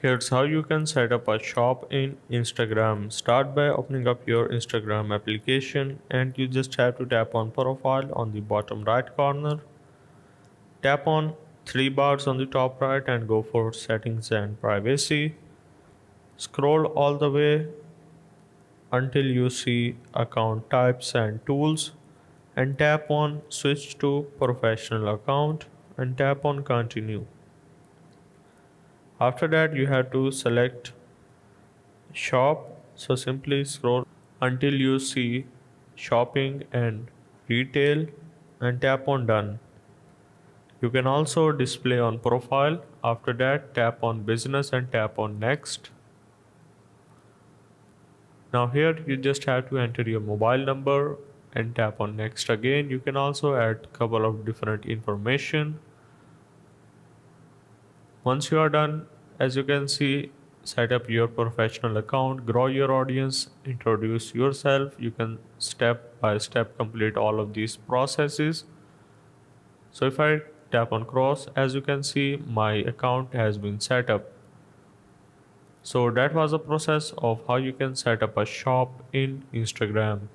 Here's how you can set up a shop in Instagram. Start by opening up your Instagram application and you just have to tap on profile on the bottom right corner. Tap on three bars on the top right and go for settings and privacy. Scroll all the way until you see account types and tools and tap on switch to professional account and tap on continue. After that you have to select shop, so simply scroll until you see shopping and retail and tap on done. You can also display on profile. After that tap on business and tap on next. Now here you just have to enter your mobile number and tap on next again. You can also add couple of different information. Once you are done, as you can see, set up your professional account, grow your audience, introduce yourself. You can step by step complete all of these processes. So if I tap on cross, as you can see, my account has been set up. So that was a process of how you can set up a shop in Instagram.